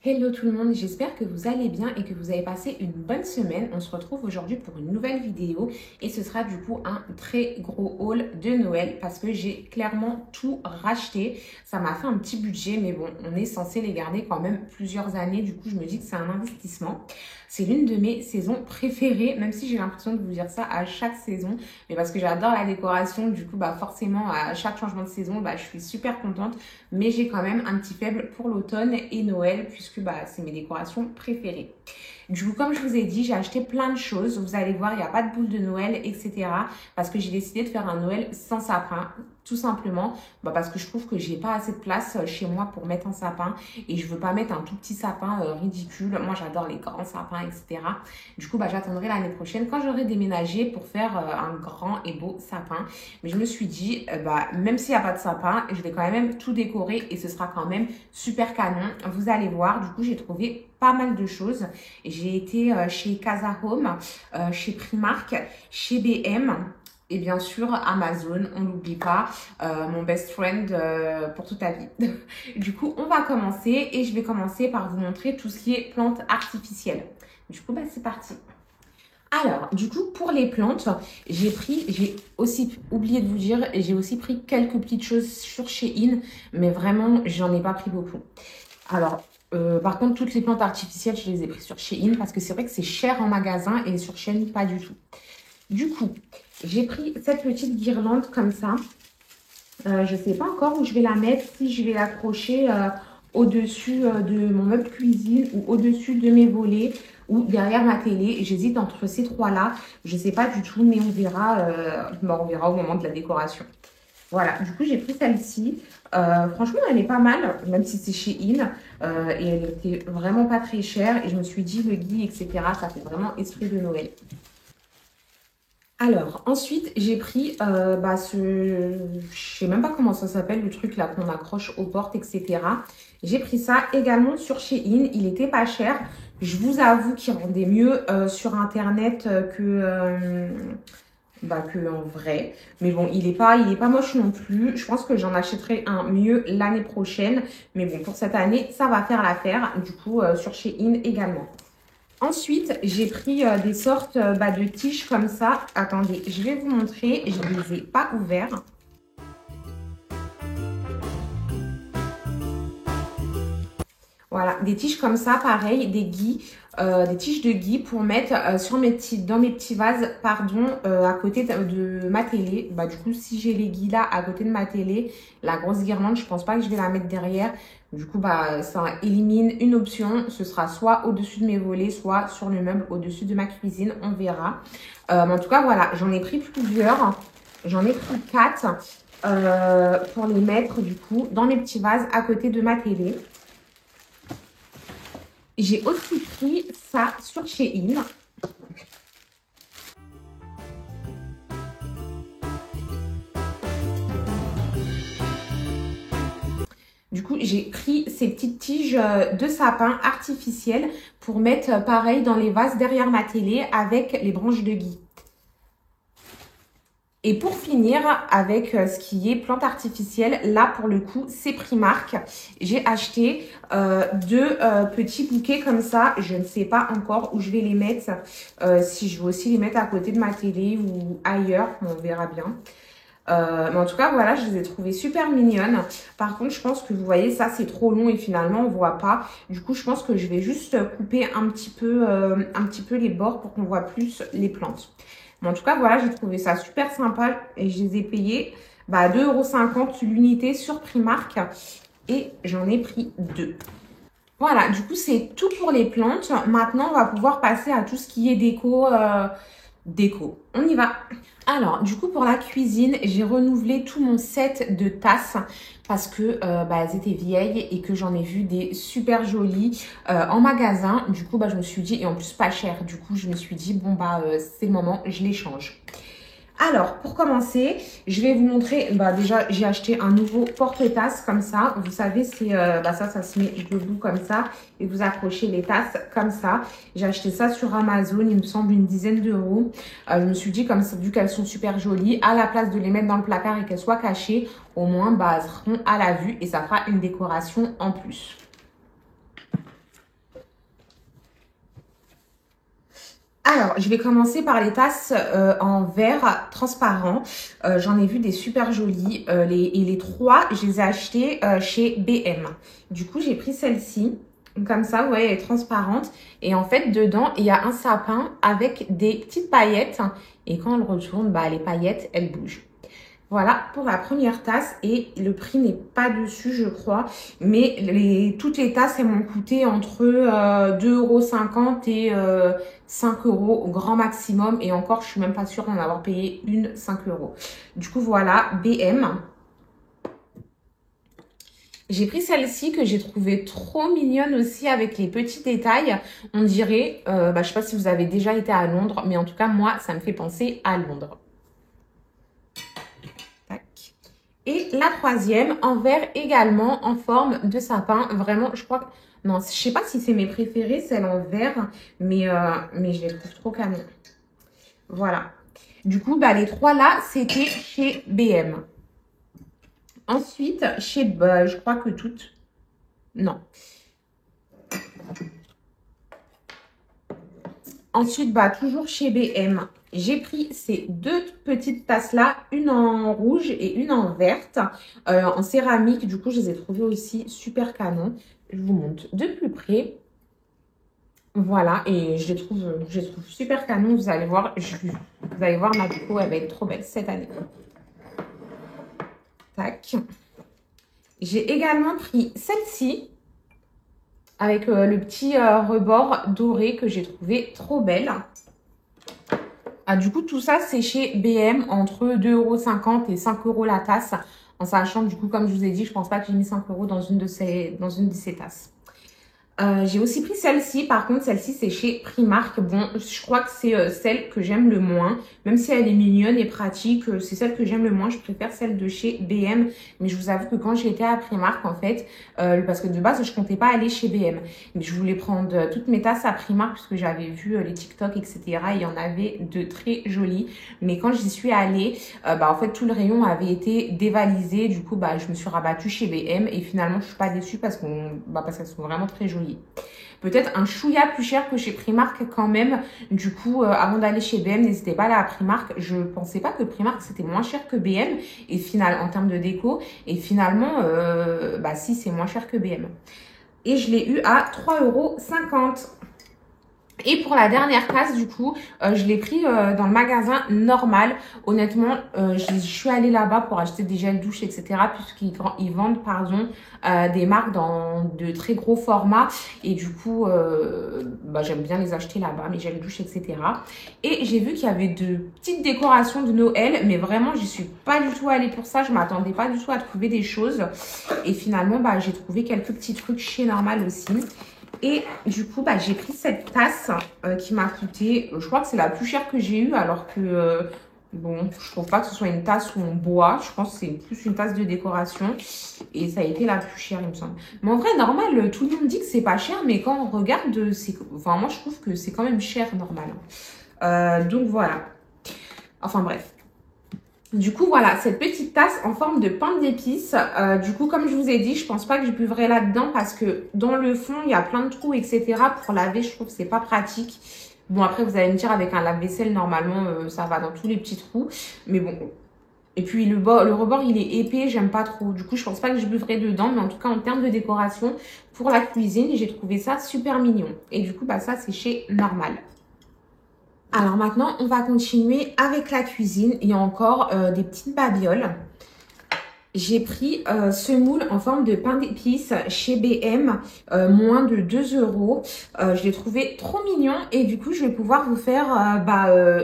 Hello tout le monde, j'espère que vous allez bien et que vous avez passé une bonne semaine. On se retrouve aujourd'hui pour une nouvelle vidéo et ce sera du coup un très gros haul de Noël parce que j'ai clairement tout racheté. Ça m'a fait un petit budget mais bon, on est censé les garder quand même plusieurs années. Du coup, je me dis que c'est un investissement. C'est l'une de mes saisons préférées, même si j'ai l'impression de vous dire ça à chaque saison. Mais parce que j'adore la décoration, du coup, forcément, à chaque changement de saison, je suis super contente. Mais j'ai quand même un petit faible pour l'automne et Noël puisque c'est mes décorations préférées. Du coup, comme je vous ai dit, j'ai acheté plein de choses. Vous allez voir, il n'y a pas de boule de Noël, etc. Parce que j'ai décidé de faire un Noël sans sapin, tout simplement. Parce que je trouve que j'ai pas assez de place chez moi pour mettre un sapin. Et je veux pas mettre un tout petit sapin ridicule. Moi, j'adore les grands sapins, etc. Du coup, j'attendrai l'année prochaine quand j'aurai déménagé pour faire un grand et beau sapin. Mais je me suis dit, même s'il n'y a pas de sapin, je vais quand même tout décorer et ce sera quand même super canon. Vous allez voir, du coup, j'ai trouvé pas mal de choses. J'ai été chez Casa Home, chez Primark, chez BM et bien sûr Amazon, on n'oublie pas, mon best friend pour toute la vie. Du coup, on va commencer et je vais commencer par vous montrer tout ce qui est plantes artificielles. Du coup, c'est parti. Alors, du coup, pour les plantes, j'ai aussi oublié de vous dire, j'ai aussi pris quelques petites choses sur Shein, mais vraiment, j'en ai pas pris beaucoup. Alors, par contre, toutes les plantes artificielles, je les ai prises sur Shein parce que c'est vrai que c'est cher en magasin et sur Shein, pas du tout. Du coup, j'ai pris cette petite guirlande comme ça. Je ne sais pas encore où je vais la mettre, si je vais l'accrocher au-dessus de mon meuble cuisine ou au-dessus de mes volets ou derrière ma télé. J'hésite entre ces trois-là. Je ne sais pas du tout, mais on verra, on verra au moment de la décoration. Voilà, du coup, j'ai pris celle-ci. Franchement, elle est pas mal, même si c'est chez In. Et elle était vraiment pas très chère. Et je me suis dit, le gui, etc., ça fait vraiment esprit de Noël. Alors, ensuite, j'ai pris je sais même pas comment ça s'appelle, le truc là qu'on accroche aux portes, etc. J'ai pris ça également sur Shein. Il était pas cher. Je vous avoue qu'il rendait mieux sur Internet que en vrai. Mais bon, il est pas moche non plus. Je pense que j'en achèterai un mieux l'année prochaine. Mais bon, pour cette année, ça va faire l'affaire. Du coup, sur Shein également. Ensuite, j'ai pris des sortes de tiges comme ça. Attendez, je vais vous montrer. Je ne les ai pas ouverts. Voilà, des tiges comme ça, pareil, des tiges de gui pour mettre dans mes petits vases, à côté de ma télé. Du coup, si j'ai les gui là à côté de ma télé, la grosse guirlande, je pense pas que je vais la mettre derrière. Du coup, ça élimine une option. Ce sera soit au-dessus de mes volets, soit sur le meuble au-dessus de ma cuisine. On verra. Mais en tout cas, voilà, j'en ai pris plusieurs. J'en ai pris 4 pour les mettre, du coup, dans mes petits vases à côté de ma télé. J'ai aussi pris ça sur Shein. Du coup, j'ai pris ces petites tiges de sapin artificielles pour mettre pareil dans les vases derrière ma télé avec les branches de gui. Et pour finir avec ce qui est plante artificielle, là pour le coup c'est Primark. J'ai acheté deux petits bouquets comme ça. Je ne sais pas encore où je vais les mettre. Si je vais aussi les mettre à côté de ma télé ou ailleurs, on verra bien. Mais en tout cas, voilà, je les ai trouvées super mignonnes. Par contre, je pense que vous voyez, ça c'est trop long et finalement on voit pas. Du coup, je pense que je vais juste couper un petit peu les bords pour qu'on voit plus les plantes. Mais en tout cas, voilà, j'ai trouvé ça super sympa et je les ai payés 2,50 € l'unité sur Primark et j'en ai pris 2. Voilà, du coup, c'est tout pour les plantes. Maintenant, on va pouvoir passer à tout ce qui est déco. On y va. Alors, du coup, pour la cuisine, j'ai renouvelé tout mon set de tasses parce que elles étaient vieilles et que j'en ai vu des super jolies en magasin. Du coup, je me suis dit, et en plus pas cher, du coup, je me suis dit, c'est le moment, je les change. Alors, pour commencer, je vais vous montrer, déjà, j'ai acheté un nouveau porte-tasses comme ça. Vous savez, c'est ça se met debout comme ça et vous accrochez les tasses comme ça. J'ai acheté ça sur Amazon, il me semble une dizaine d'euros. Je me suis dit, comme ça, vu qu'elles sont super jolies, à la place de les mettre dans le placard et qu'elles soient cachées, au moins, elles seront à la vue et ça fera une décoration en plus. Alors, je vais commencer par les tasses en verre transparent. J'en ai vu des super jolies. Et les trois, je les ai achetées chez BM. Du coup, j'ai pris celle-ci. Comme ça, vous voyez, elle est transparente. Et en fait, dedans, il y a un sapin avec des petites paillettes. Et quand on le retourne, bah, les paillettes, elles bougent. Voilà pour la première tasse et le prix n'est pas dessus je crois, mais toutes les tasses elles m'ont coûté entre 2,50 € et 5 € au grand maximum et encore je suis même pas sûre d'en avoir payé une 5 €. Du coup voilà, BM. J'ai pris celle-ci que j'ai trouvée trop mignonne aussi avec les petits détails. On dirait, je sais pas si vous avez déjà été à Londres, mais en tout cas moi ça me fait penser à Londres. Et la troisième, en verre également, en forme de sapin. Vraiment, je crois que... Non, je sais pas si c'est mes préférées, celle en verre, mais je les trouve trop canon. Voilà. Du coup, bah, les trois là, c'était chez BM. Ensuite, chez... je crois que toutes... Non. Ensuite, bah, toujours chez BM, j'ai pris ces deux petites tasses-là, une en rouge et une en verte, en céramique. Du coup, je les ai trouvées aussi super canon. Je vous montre de plus près. Voilà, et je les trouve super canon. Vous allez voir, ma déco, elle va être trop belle cette année. Tac. J'ai également pris celle-ci avec le petit rebord doré que j'ai trouvé trop belle. Ah, du coup, tout ça, c'est chez BM entre 2,50 € et 5 € la tasse. En sachant, du coup, comme je vous ai dit, je pense pas que j'ai mis 5 € dans une de ces tasses. J'ai aussi pris celle-ci. Par contre, celle-ci, c'est chez Primark. Bon, je crois que c'est celle que j'aime le moins. Même si elle est mignonne et pratique, c'est celle que j'aime le moins. Je préfère celle de chez BM. Mais je vous avoue que quand j'étais à Primark, en fait, parce que de base, je comptais pas aller chez BM. Mais je voulais prendre toutes mes tasses à Primark puisque j'avais vu les TikTok, etc. Et il y en avait de très jolies. Mais quand j'y suis allée, en fait, tout le rayon avait été dévalisé. Du coup, je me suis rabattue chez BM. Et finalement, je suis pas déçue parce qu'elles sont vraiment très jolies. Peut-être un chouïa plus cher que chez Primark quand même. Du coup, avant d'aller chez BM, n'hésitez pas à aller à Primark. Je pensais pas que Primark c'était moins cher que BM et en termes de déco. Et finalement, si, c'est moins cher que BM. Et je l'ai eu à 3,50 €. Et pour la dernière tasse, du coup, je l'ai pris dans le magasin normal. Honnêtement, je suis allée là-bas pour acheter des gels douche, etc. Puisqu'ils vendent, des marques dans de très gros formats. Et du coup, j'aime bien les acheter là-bas, mes gels douche, etc. Et j'ai vu qu'il y avait de petites décorations de Noël. Mais vraiment, j'y suis pas du tout allée pour ça. Je m'attendais pas du tout à trouver des choses. Et finalement, j'ai trouvé quelques petits trucs chez Normal aussi. Et du coup, j'ai pris cette tasse qui m'a coûté, je crois que c'est la plus chère que j'ai eue, alors que, je trouve pas que ce soit une tasse en bois. Je pense que c'est plus une tasse de décoration. Et ça a été la plus chère, il me semble. Mais en vrai, normal, tout le monde dit que c'est pas cher, mais quand on regarde, moi, je trouve que c'est quand même cher, normal. Donc, voilà. Enfin, bref. Du coup, voilà, cette petite tasse en forme de pain d'épices. Du coup, comme je vous ai dit, je pense pas que je buvrai là-dedans parce que dans le fond, il y a plein de trous, etc. Pour laver, je trouve que c'est pas pratique. Bon, après, vous allez me dire, avec un lave-vaisselle, normalement, ça va dans tous les petits trous. Mais bon. Et puis, le rebord, il est épais, j'aime pas trop. Du coup, je pense pas que je buvrai dedans. Mais en tout cas, en termes de décoration, pour la cuisine, j'ai trouvé ça super mignon. Et du coup, ça, c'est chez Normal. Alors maintenant, on va continuer avec la cuisine. Il y a encore des petites babioles. J'ai pris ce moule en forme de pain d'épices chez BM, moins de 2 €. Je l'ai trouvé trop mignon et du coup, je vais pouvoir vous faire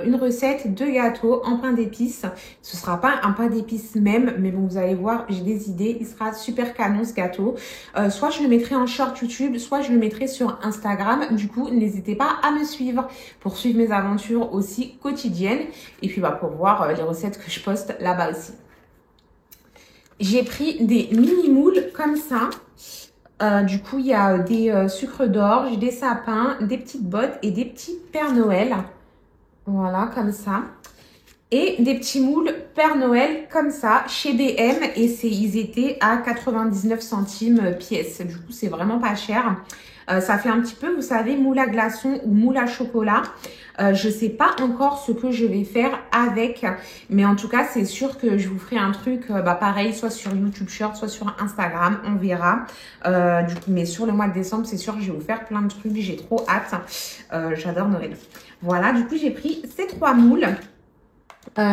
une recette de gâteau en pain d'épices. Ce sera pas un pain d'épices même, mais bon, vous allez voir, j'ai des idées. Il sera super canon ce gâteau. Soit je le mettrai en short YouTube, soit je le mettrai sur Instagram. Du coup, n'hésitez pas à me suivre pour suivre mes aventures aussi quotidiennes et puis pour voir les recettes que je poste là-bas aussi. J'ai pris des mini moules comme ça. Du coup, il y a des sucres d'orge, des sapins, des petites bottes et des petits Père Noël. Voilà, comme ça. Et des petits moules Père Noël comme ça chez BM. Et ils étaient à 99 centimes pièce. Du coup, c'est vraiment pas cher. Ça fait un petit peu, vous savez, moule à glaçons ou moule à chocolat. Je sais pas encore ce que je vais faire avec, mais en tout cas, c'est sûr que je vous ferai un truc, pareil, soit sur YouTube Short, soit sur Instagram, on verra. Du coup, mais sur le mois de décembre, c'est sûr que je vais vous faire plein de trucs, j'ai trop hâte. J'adore Noël. Voilà, du coup, j'ai pris ces 3 moules.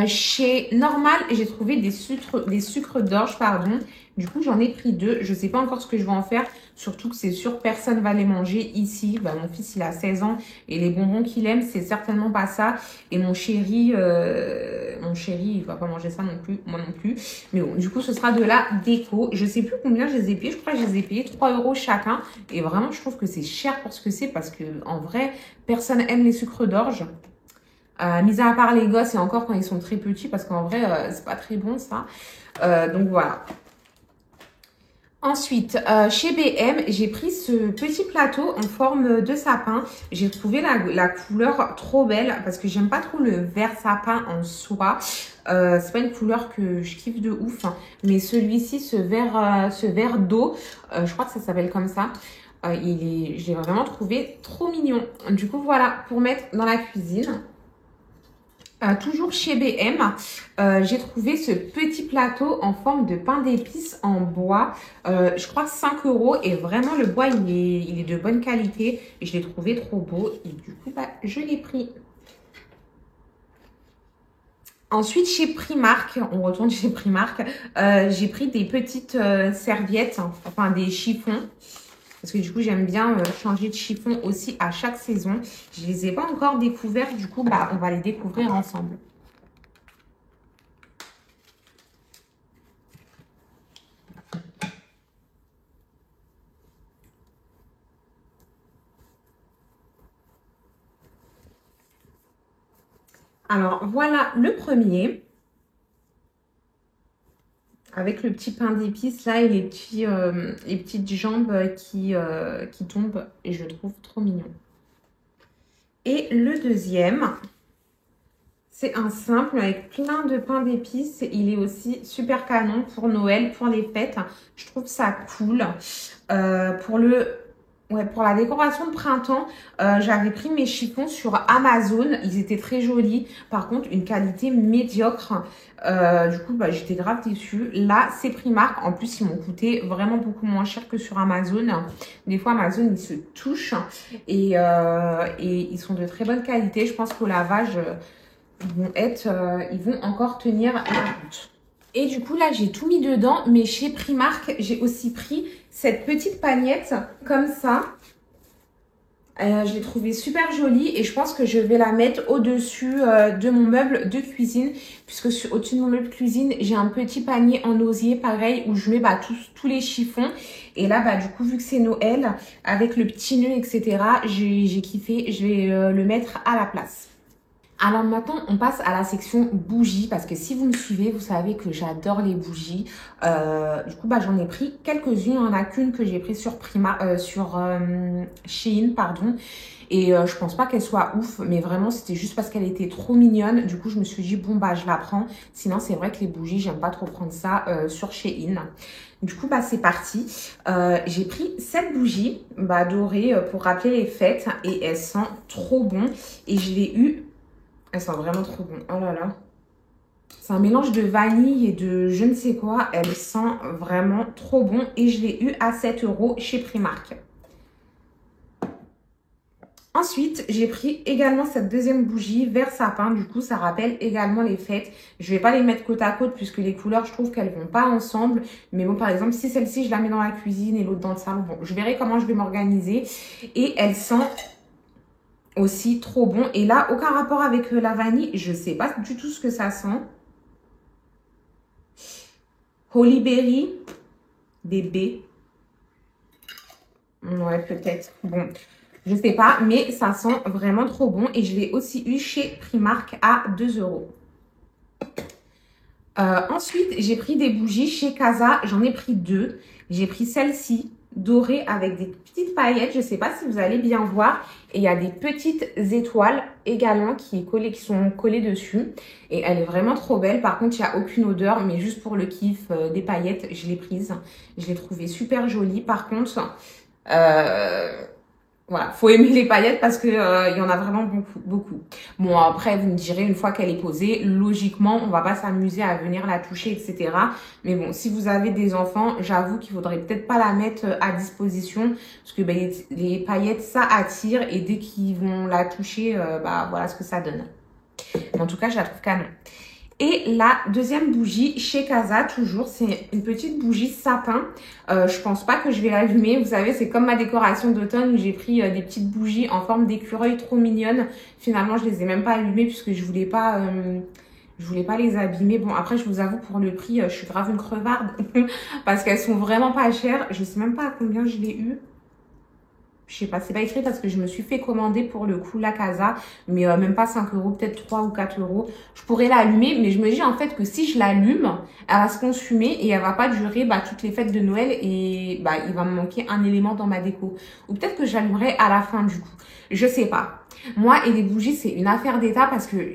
Chez Normal, j'ai trouvé des sucres d'orge, pardon. Du coup, j'en ai pris 2. Je ne sais pas encore ce que je vais en faire. Surtout que c'est sûr, personne ne va les manger ici. Mon fils, il a 16 ans et les bonbons qu'il aime, c'est certainement pas ça. Et mon chéri, il va pas manger ça non plus, moi non plus. Mais bon, du coup, ce sera de la déco. Je sais plus combien je les ai payés. Je crois que je les ai payés 3 € chacun. Et vraiment, je trouve que c'est cher pour ce que c'est parce que en vrai, personne aime les sucres d'orge. Mis à part les gosses et encore quand ils sont très petits parce qu'en vrai c'est pas très bon ça. Donc voilà. Ensuite, chez BM, j'ai pris ce petit plateau en forme de sapin. J'ai trouvé la couleur trop belle parce que j'aime pas trop le vert sapin en soi. C'est pas une couleur que je kiffe de ouf, hein. Mais celui-ci, ce vert d'eau, je crois que ça s'appelle comme ça. Je l'ai vraiment trouvé trop mignon. Du coup, voilà, pour mettre dans la cuisine. Toujours chez BM, j'ai trouvé ce petit plateau en forme de pain d'épices en bois. Je crois 5 € et vraiment le bois il est de bonne qualité. Et je l'ai trouvé trop beau et du coup je l'ai pris. Ensuite, chez Primark, on retourne chez Primark, j'ai pris des petites serviettes, enfin des chiffons. Parce que du coup, j'aime bien changer de chiffon aussi à chaque saison. Je ne les ai pas encore découverts. Du coup, on va les découvrir ensemble. Alors, voilà le premier. Avec le petit pain d'épices là et les petites jambes qui tombent. Et je le trouve trop mignon. Et le deuxième, c'est un simple avec plein de pain d'épices. Il est aussi super canon pour Noël, pour les fêtes. Je trouve ça cool. Pour la décoration de printemps, j'avais pris mes chiffons sur Amazon. Ils étaient très jolis. Par contre, une qualité médiocre. Du coup, j'étais grave déçue. Là, c'est Primark. En plus, ils m'ont coûté vraiment beaucoup moins cher que sur Amazon. Des fois, Amazon, ils se touchent. Et ils sont de très bonne qualité. Je pense qu'au lavage, ils vont encore tenir la route. Et du coup, là, j'ai tout mis dedans. Mais chez Primark, j'ai aussi pris cette petite pagnette comme ça. Je l'ai trouvée super jolie et je pense que je vais la mettre au-dessus de mon meuble de cuisine. Puisque au-dessus de mon meuble de cuisine, j'ai un petit panier en osier pareil où je mets tous les chiffons. Et là, du coup, vu que c'est Noël, avec le petit nœud, etc., j'ai kiffé. Je vais le mettre à la place. Alors maintenant, on passe à la section bougies parce que si vous me suivez, vous savez que j'adore les bougies. Du coup, j'en ai pris quelques-unes. Il n'y en a qu'une que j'ai prise sur Shein, pardon. Et je pense pas qu'elle soit ouf, mais vraiment, c'était juste parce qu'elle était trop mignonne. Du coup, je me suis dit, bon, je la prends. Sinon, c'est vrai que les bougies, j'aime pas trop prendre ça sur Shein. Du coup, c'est parti. J'ai pris cette bougie dorée pour rappeler les fêtes et elle sent trop bon. Et je l'ai eu. Elle sent vraiment trop bon. Oh là là. C'est un mélange de vanille et de je ne sais quoi. Elle sent vraiment trop bon. Et je l'ai eu à 7 € chez Primark. Ensuite, j'ai pris également cette deuxième bougie vert sapin. Du coup, ça rappelle également les fêtes. Je ne vais pas les mettre côte à côte puisque les couleurs, je trouve qu'elles ne vont pas ensemble. Mais bon, par exemple, si celle-ci, je la mets dans la cuisine et l'autre dans le salon, bon, je verrai comment je vais m'organiser. Et elle sent aussi trop bon. Et là, aucun rapport avec la vanille. Je sais pas du tout ce que ça sent. Holly Berry. Bébé. Ouais, peut-être. Bon, je sais pas. Mais ça sent vraiment trop bon. Et je l'ai aussi eu chez Primark à 2 €. Ensuite, j'ai pris des bougies chez Casa. J'en ai pris 2. J'ai pris celle-ci, dorée avec des petites paillettes. Je ne sais pas si vous allez bien voir. Et il y a des petites étoiles également qui sont collées dessus. Et elle est vraiment trop belle. Par contre, il n'y a aucune odeur. Mais juste pour le kiff des paillettes, je l'ai prise. Je l'ai trouvée super jolie. Par contre, Voilà, faut aimer les paillettes parce que il y en a vraiment beaucoup, beaucoup. Bon, après, vous me direz, une fois qu'elle est posée, logiquement, on va pas s'amuser à venir la toucher, etc. Mais bon, si vous avez des enfants, j'avoue qu'il faudrait peut-être pas la mettre à disposition parce que ben, les paillettes, ça attire et dès qu'ils vont la toucher, bah voilà ce que ça donne. Mais en tout cas, je la trouve canon. Et la deuxième bougie chez Casa, toujours, c'est une petite bougie sapin. Je pense pas que je vais l'allumer. Vous savez, c'est comme ma décoration d'automne où j'ai pris des petites bougies en forme d'écureuil trop mignonnes. Finalement, je les ai même pas allumées puisque je voulais pas les abîmer. Bon, après, je vous avoue, pour le prix, je suis grave une crevarde parce qu'elles sont vraiment pas chères. Je sais même pas à combien je l'ai eu. Je sais pas, c'est pas écrit parce que je me suis fait commander pour le coup la Casa, mais même pas 5 euros, peut-être 3 ou 4 euros. Je pourrais l'allumer, mais je me dis en fait que si je l'allume, elle va se consumer et elle va pas durer toutes les fêtes de Noël et il va me manquer un élément dans ma déco. Ou peut-être que j'allumerai à la fin du coup. Je sais pas. Moi et les bougies, c'est une affaire d'état parce que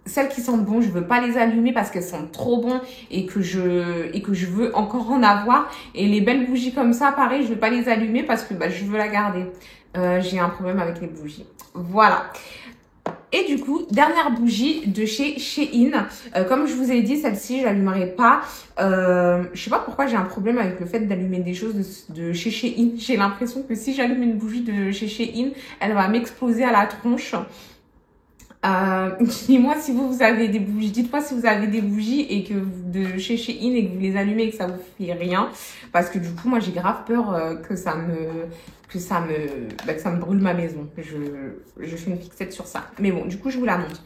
celles qui sentent bon, je veux pas les allumer parce qu'elles sentent trop bon et que je veux encore en avoir. Et les belles bougies comme ça, pareil, je veux pas les allumer parce que je veux la garder. J'ai un problème avec les bougies. Voilà. Et du coup, dernière bougie de chez Shein. Comme je vous ai dit, celle-ci, je l'allumerai pas. Je sais pas pourquoi j'ai un problème avec le fait d'allumer des choses de chez Shein. J'ai l'impression que si j'allume une bougie de chez Shein, elle va m'exploser à la tronche. Dis-moi si vous avez des bougies. Dites-moi si vous avez des bougies et que de chez Shein et que vous les allumez et que ça vous fait rien. Parce que du coup, moi, j'ai grave peur que ça me brûle ma maison. Je fais une fixette sur ça. Mais bon, du coup, je vous la montre.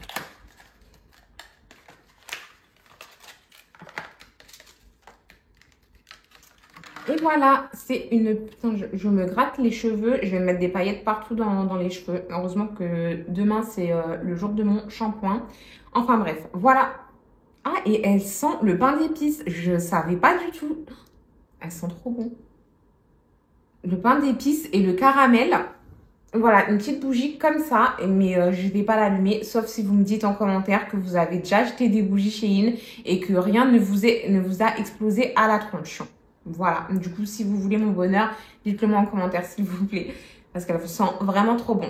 Et voilà, c'est une... Putain, je me gratte les cheveux. Je vais me mettre des paillettes partout dans les cheveux. Heureusement que demain, c'est le jour de mon shampoing. Enfin bref, voilà. Ah, et elle sent le pain d'épices. Je savais pas du tout. Elle sent trop bon. Le pain d'épices et le caramel. Voilà, une petite bougie comme ça. Mais je ne vais pas l'allumer. Sauf si vous me dites en commentaire que vous avez déjà acheté des bougies Shein et que rien ne vous a explosé à la tronche. Voilà, du coup, si vous voulez mon bonheur, dites-le moi en commentaire, s'il vous plaît. Parce qu'elle sent vraiment trop bon.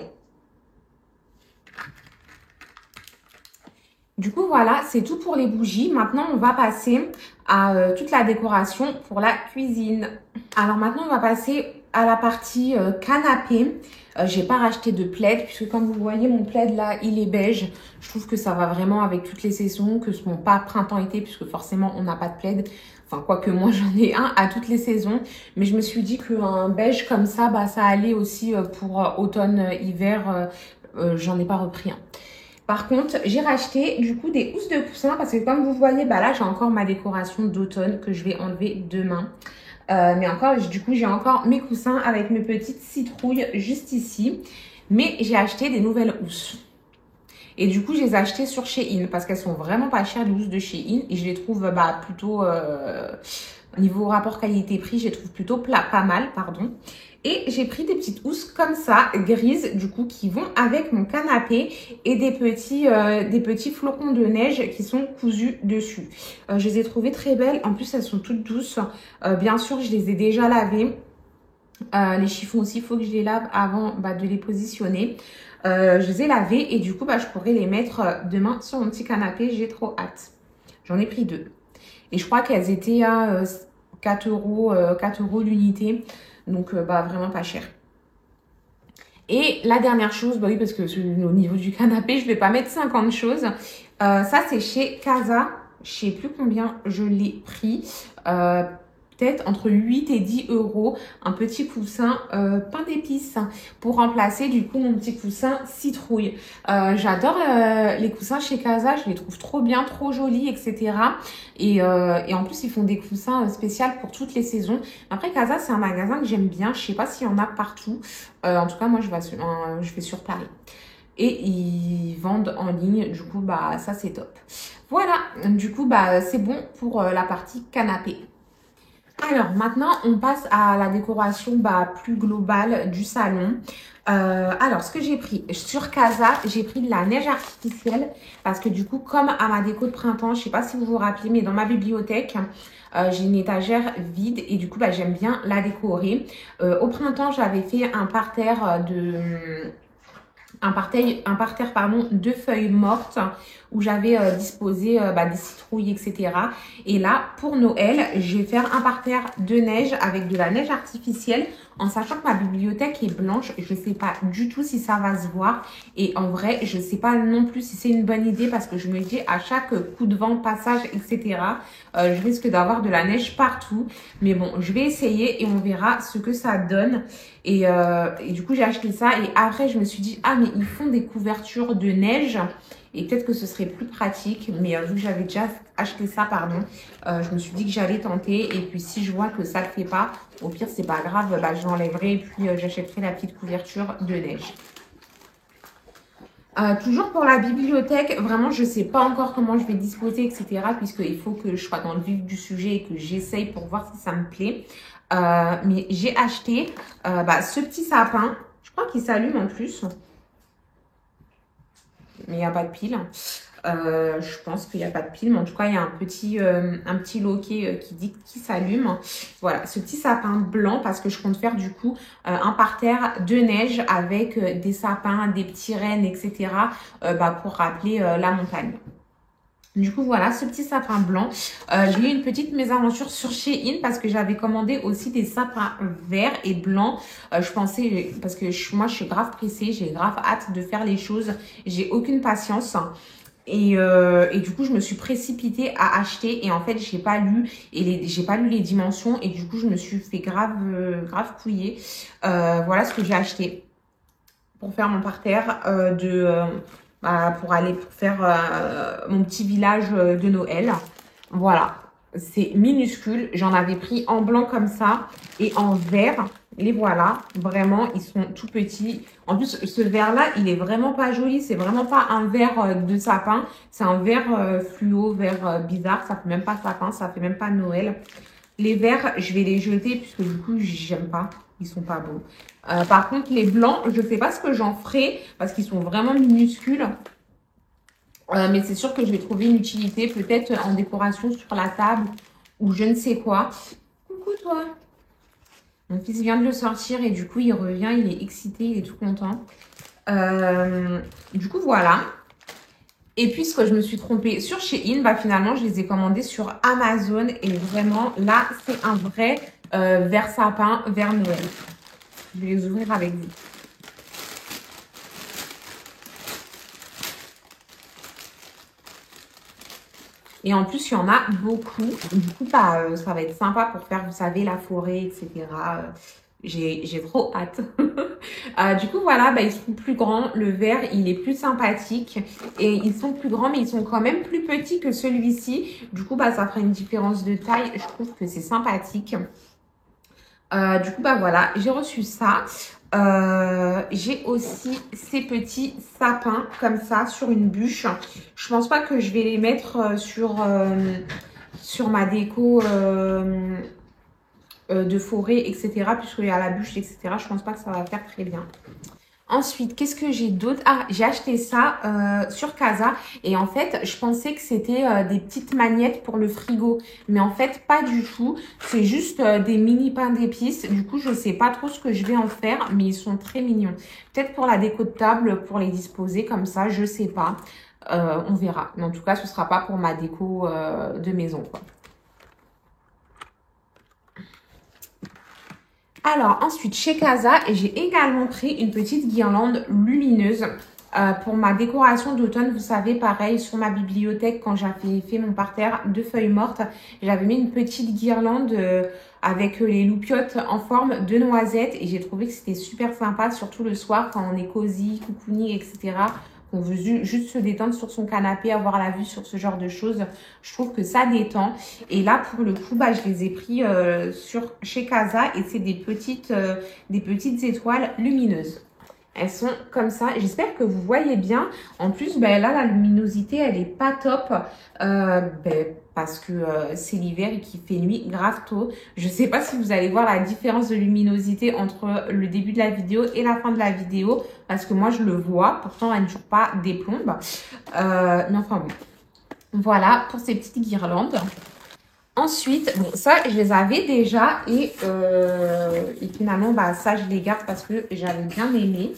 Du coup, voilà, c'est tout pour les bougies. Maintenant, on va passer à toute la décoration pour la cuisine. Alors maintenant, on va passer à la partie canapé. J'ai pas racheté de plaid puisque comme vous voyez, mon plaid là, il est beige. Je trouve que ça va vraiment avec toutes les saisons, que ce soit pas printemps-été puisque forcément, on n'a pas de plaid. Enfin, quoique moi, j'en ai un à toutes les saisons. Mais je me suis dit qu'un beige comme ça, ça allait aussi pour automne-hiver. J'en ai pas repris un. Par contre, j'ai racheté du coup des housses de coussin parce que comme vous voyez, là, j'ai encore ma décoration d'automne que je vais enlever demain. Mais encore, du coup, j'ai encore mes coussins avec mes petites citrouilles juste ici. Mais j'ai acheté des nouvelles housses. Et du coup, je les ai achetées sur Shein parce qu'elles sont vraiment pas chères, les housses de Shein. Et je les trouve plutôt, niveau rapport qualité-prix, je les trouve plutôt pas mal, pardon. Et j'ai pris des petites housses comme ça, grises, du coup, qui vont avec mon canapé et des petits flocons de neige qui sont cousus dessus. Je les ai trouvées très belles. En plus, elles sont toutes douces. Bien sûr, je les ai déjà lavées. Les chiffons aussi, il faut que je les lave avant de les positionner. Je les ai lavées et du coup, je pourrais les mettre demain sur mon petit canapé. J'ai trop hâte. J'en ai pris 2. Et je crois qu'elles étaient à 4 euros l'unité. Donc, vraiment pas cher. Et la dernière chose, oui, parce que au niveau du canapé, je ne vais pas mettre 50 choses. Ça, c'est chez Casa. Je ne sais plus combien je l'ai pris. Peut-être entre 8 et 10 euros. Un petit coussin pain d'épices pour remplacer du coup mon petit coussin citrouille. J'adore les coussins chez Casa. Je les trouve trop bien, trop jolis, etc. Et en plus, ils font des coussins spéciaux pour toutes les saisons. Après, Casa, c'est un magasin que j'aime bien. Je ne sais pas s'il y en a partout. En tout cas, moi, je vais sur Paris. Et ils vendent en ligne. Du coup, ça, c'est top. Voilà. Du coup, c'est bon pour la partie canapé. Alors maintenant, on passe à la décoration plus globale du salon. Alors, ce que j'ai pris sur Casa, j'ai pris de la neige artificielle parce que du coup, comme à ma déco de printemps, je sais pas si vous vous rappelez, mais dans ma bibliothèque, j'ai une étagère vide et du coup, j'aime bien la décorer. Au printemps, j'avais fait un parterre de feuilles mortes où j'avais disposé des citrouilles, etc. Et là, pour Noël, je vais faire un parterre de neige avec de la neige artificielle en sachant que ma bibliothèque est blanche. Je ne sais pas du tout si ça va se voir. Et en vrai, je ne sais pas non plus si c'est une bonne idée parce que je me dis à chaque coup de vent, passage, etc., je risque d'avoir de la neige partout. Mais bon, je vais essayer et on verra ce que ça donne. Et du coup, j'ai acheté ça. Et après, je me suis dit, ah, mais ils font des couvertures de neige. Et peut-être que ce serait plus pratique. Mais vu que j'avais déjà acheté ça, je me suis dit que j'allais tenter. Et puis, si je vois que ça ne le fait pas, au pire, c'est pas grave. Je l'enlèverai et puis j'achèterai la petite couverture de neige. Toujours pour la bibliothèque, vraiment, je ne sais pas encore comment je vais disposer, etc. Puisqu'il faut que je sois dans le vif du sujet et que j'essaye pour voir si ça me plaît. Mais j'ai acheté ce petit sapin. Je crois qu'il s'allume en plus. Mais il n'y a pas de pile. Je pense qu'il n'y a pas de pile. Mais en tout cas, il y a un petit loquet qui dit qu'il s'allume. Voilà, ce petit sapin blanc parce que je compte faire du coup un parterre de neige avec des sapins, des petits rennes, etc. Pour rappeler la montagne. Du coup, voilà, ce petit sapin blanc. J'ai eu une petite mésaventure sur Shein parce que j'avais commandé aussi des sapins verts et blancs. Je pensais, parce que moi, je suis grave pressée, j'ai grave hâte de faire les choses. J'ai aucune patience. Et du coup, je me suis précipitée à acheter et en fait, j'ai pas lu les dimensions et du coup, je me suis fait grave couiller. Voilà ce que j'ai acheté pour faire mon parterre pour aller faire mon petit village de Noël. Voilà, c'est minuscule. J'en avais pris en blanc comme ça et en vert. Les voilà, vraiment, ils sont tout petits. En plus, ce vert-là, il est vraiment pas joli. C'est vraiment pas un vert de sapin. C'est un vert fluo, vert bizarre. Ça fait même pas sapin, ça fait même pas Noël. Les verts, je vais les jeter puisque du coup, j'aime pas. Ils sont pas beaux. Par contre, les blancs, je sais pas ce que j'en ferai parce qu'ils sont vraiment minuscules. Mais c'est sûr que je vais trouver une utilité, peut-être en décoration sur la table ou je ne sais quoi. Coucou toi! Mon fils vient de le sortir et du coup, il revient, il est excité, il est tout content. Du coup, voilà. Et puisque je me suis trompée sur Shein, finalement, je les ai commandés sur Amazon. Et vraiment, là, c'est un vrai vert sapin, vert Noël. Je vais les ouvrir avec vous. Et en plus, il y en a beaucoup. Du coup, ça va être sympa pour faire, vous savez, la forêt, etc. J'ai trop hâte. Du coup, voilà, ils sont plus grands. Le vert, il est plus sympathique. Et ils sont plus grands, mais ils sont quand même plus petits que celui-ci. Du coup, ça fera une différence de taille. Je trouve que c'est sympathique. Du coup, voilà, j'ai reçu ça. J'ai aussi ces petits sapins comme ça sur une bûche. Je pense pas que je vais les mettre sur ma déco de forêt, etc. Puisqu'il y a la bûche, etc. Je pense pas que ça va faire très bien. Ensuite, qu'est-ce que j'ai d'autre? Ah, j'ai acheté ça sur Casa. Et en fait, je pensais que c'était des petites magnettes pour le frigo. Mais en fait, pas du tout. C'est juste des mini pains d'épices. Du coup, je sais pas trop ce que je vais en faire. Mais ils sont très mignons. Peut-être pour la déco de table, pour les disposer comme ça. Je sais pas. On verra. Mais en tout cas, ce sera pas pour ma déco de maison, quoi. Alors, ensuite, chez Casa, j'ai également pris une petite guirlande lumineuse pour ma décoration d'automne. Vous savez, pareil, sur ma bibliothèque, quand j'avais fait mon parterre de feuilles mortes, j'avais mis une petite guirlande avec les loupiottes en forme de noisettes. Et j'ai trouvé que c'était super sympa, surtout le soir, quand on est cosy, cocooning, etc. On veut juste se détendre sur son canapé, avoir la vue sur ce genre de choses. Je trouve que ça détend. Et là, pour le coup, je les ai pris chez Casa et c'est des petites étoiles lumineuses. Elles sont comme ça. J'espère que vous voyez bien. En plus, là, la luminosité, elle est pas top. parce que c'est l'hiver et qu'il fait nuit grave tôt. Je sais pas si vous allez voir la différence de luminosité entre le début de la vidéo et la fin de la vidéo, parce que moi je le vois, pourtant elle ne dure pas des plombes. Mais enfin bon, voilà pour ces petites guirlandes. Ensuite, bon, ça, je les avais déjà et finalement, bah, ça, je les garde parce que j'avais bien aimé.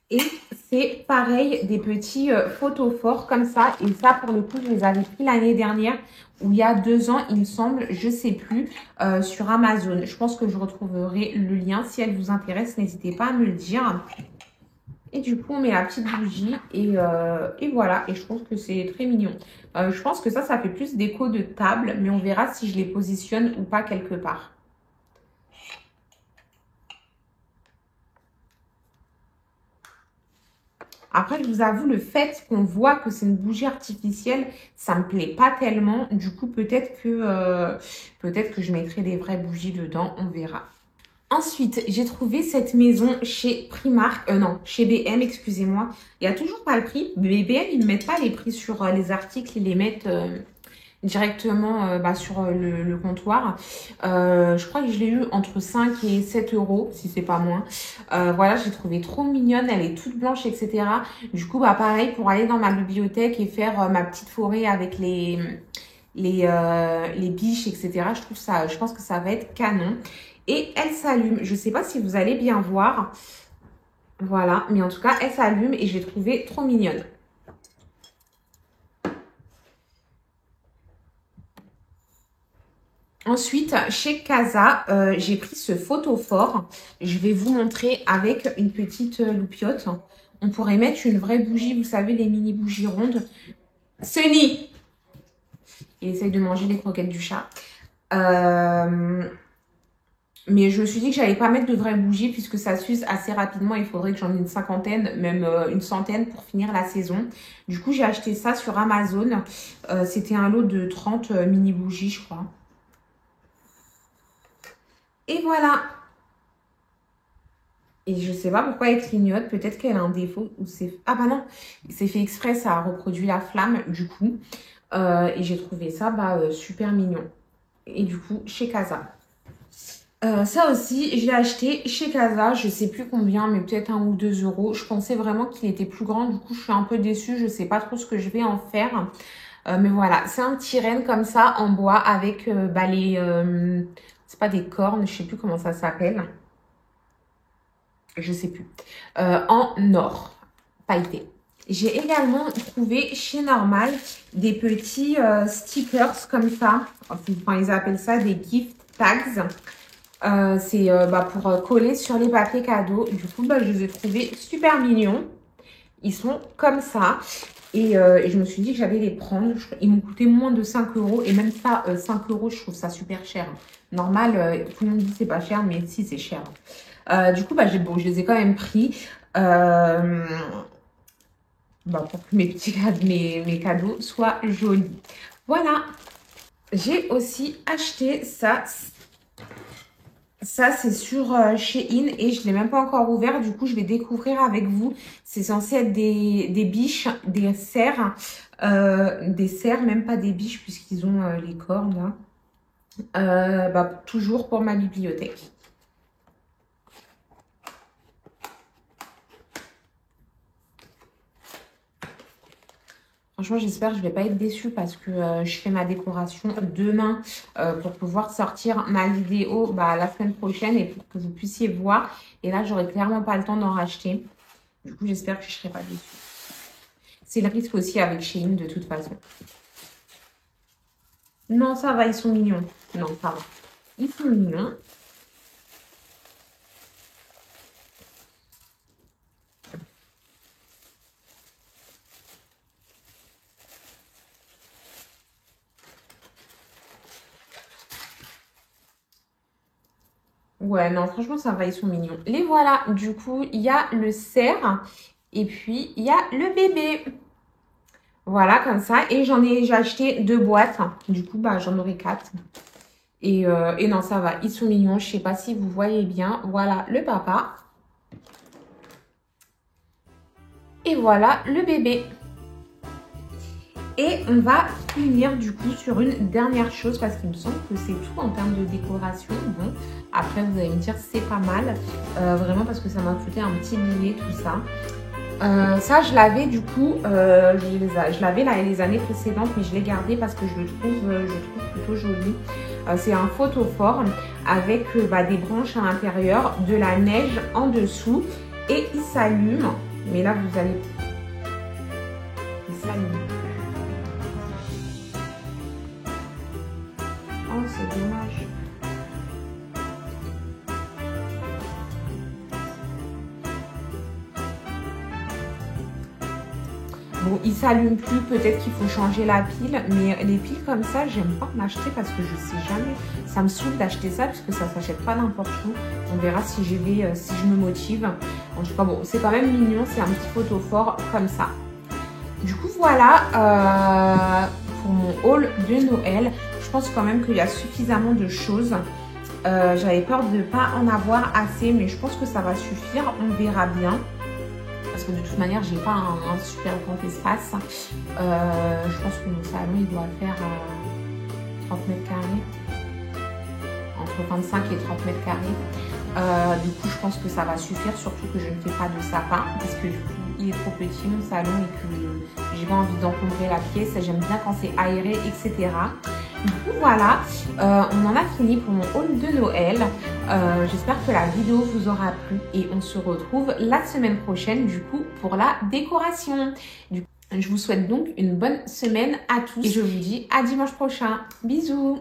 Et c'est pareil, des petits photophores comme ça. Et ça, pour le coup, je les avais pris l'année dernière ou il y a 2 ans, il me semble, je sais plus, sur Amazon. Je pense que je retrouverai le lien. Si elle vous intéresse, n'hésitez pas à me le dire. Et du coup, on met la petite bougie et voilà. Et je trouve que c'est très mignon. Je pense que ça fait plus déco de table, mais on verra si je les positionne ou pas quelque part. Après, je vous avoue, le fait qu'on voit que c'est une bougie artificielle, ça me plaît pas tellement. Du coup, peut-être que je mettrai des vraies bougies dedans, on verra. Ensuite, j'ai trouvé cette maison chez Primark, non, chez BM, excusez-moi. Il n'y a toujours pas le prix. Mais BM, ils ne mettent pas les prix sur les articles, ils les mettent directement sur le comptoir. Je crois que je l'ai eu entre 5 et 7 euros, si c'est pas moins. Voilà, je l'ai trouvée trop mignonne, elle est toute blanche, etc. Du coup, bah pareil, pour aller dans ma bibliothèque et faire ma petite forêt avec les biches, etc. Je pense que ça va être canon. Et elle s'allume. Je ne sais pas si vous allez bien voir. Voilà. Mais en tout cas, elle s'allume et je l'ai trouvée trop mignonne. Ensuite, chez Casa, j'ai pris ce photophore. Je vais vous montrer avec une petite loupiote. On pourrait mettre une vraie bougie, vous savez, les mini bougies rondes. Sunny! Il essaye de manger les croquettes du chat. Mais je me suis dit que j'allais pas mettre de vraies bougies puisque ça s'use assez rapidement. Il faudrait que j'en ai une cinquantaine, même une centaine pour finir la saison. Du coup, j'ai acheté ça sur Amazon. C'était un lot de 30 mini bougies, je crois. Et voilà. Et je sais pas pourquoi elle clignote. Peut-être qu'elle a un défaut. Ou c'est... Ah bah non, c'est fait exprès. Ça a reproduit la flamme du coup. Et j'ai trouvé ça super mignon. Et du coup, chez Casa. Ça aussi, je l'ai acheté chez Casa, je sais plus combien, mais peut-être 1 ou 2 euros. Je pensais vraiment qu'il était plus grand, du coup je suis un peu déçue, je sais pas trop ce que je vais en faire. Mais voilà, c'est un petit renne comme ça en bois avec c'est pas des cornes, je sais plus comment ça s'appelle. Je sais plus. En or, pailleté. J'ai également trouvé chez Normal des petits stickers comme ça. Enfin, ils appellent ça des gift tags. C'est pour coller sur les papiers cadeaux. Du coup, je les ai trouvés super mignons. Ils sont comme ça. Et je me suis dit que j'allais les prendre. Ils m'ont coûté moins de 5 euros. Et même ça, 5 euros, je trouve ça super cher. Normal, tout le monde dit que c'est pas cher, mais si, c'est cher. Du coup, je les ai quand même pris. Pour que mes petits mes cadeaux soient jolis. Voilà. J'ai aussi acheté ça. Ça, c'est sur Shein et je ne l'ai même pas encore ouvert. Du coup, je vais découvrir avec vous. C'est censé être des biches, des cerfs. Des cerfs, même pas des biches puisqu'ils ont les cornes là. Toujours pour ma bibliothèque. Franchement, j'espère que je ne vais pas être déçue parce que je fais ma décoration demain pour pouvoir sortir ma vidéo la semaine prochaine et pour que vous puissiez voir. Et là, j'aurai clairement pas le temps d'en racheter. Du coup, j'espère que je ne serai pas déçue. C'est le risque aussi avec Shein de toute façon. Non, ça va, ils sont mignons. Non, ça va. Ils sont mignons. Ouais, non, franchement, ça va, ils sont mignons. Les voilà, du coup, il y a le cerf et puis il y a le bébé. Voilà, comme ça. Et j'ai acheté 2 boîtes. Du coup, j'en aurai 4. Et non, ça va, ils sont mignons. Je sais pas si vous voyez bien. Voilà le papa. Et voilà le bébé. Et on va finir du coup sur une dernière chose parce qu'il me semble que c'est tout en termes de décoration. Bon, après vous allez me dire c'est pas mal, vraiment parce que ça m'a coûté un petit billet tout ça. Ça je l'avais du coup, je l'avais les années précédentes mais je l'ai gardé parce que je le trouve plutôt joli. C'est un photophore avec des branches à l'intérieur, de la neige en dessous et il s'allume. Mais là vous allez... Il s'allume. Oh c'est dommage. Bon, il s'allume plus, peut-être qu'il faut changer la pile, mais les piles comme ça, j'aime pas m'acheter parce que je sais jamais. Ça me saoule d'acheter ça puisque ça s'achète pas n'importe où. On verra si j'y vais, si je me motive. En tout cas, bon, c'est quand même mignon, c'est un petit photophore comme ça. Du coup, voilà pour mon haul de Noël. Je pense quand même qu'il y a suffisamment de choses. J'avais peur de ne pas en avoir assez, mais je pense que ça va suffire. On verra bien. Parce que de toute manière, j'ai pas un super grand espace. Je pense que mon salon, il doit faire 30 mètres carrés. Entre 25 et 30 mètres carrés. Du coup, je pense que ça va suffire, surtout que je ne fais pas de sapin. Parce que du coup, il est trop petit, mon salon, et que j'ai pas envie d'encombrer la pièce. J'aime bien quand c'est aéré, etc. Du coup, voilà, on en a fini pour mon haul de Noël. J'espère que la vidéo vous aura plu et on se retrouve la semaine prochaine du coup pour la décoration. Je vous souhaite donc une bonne semaine à tous et je vous dis à dimanche prochain. Bisous!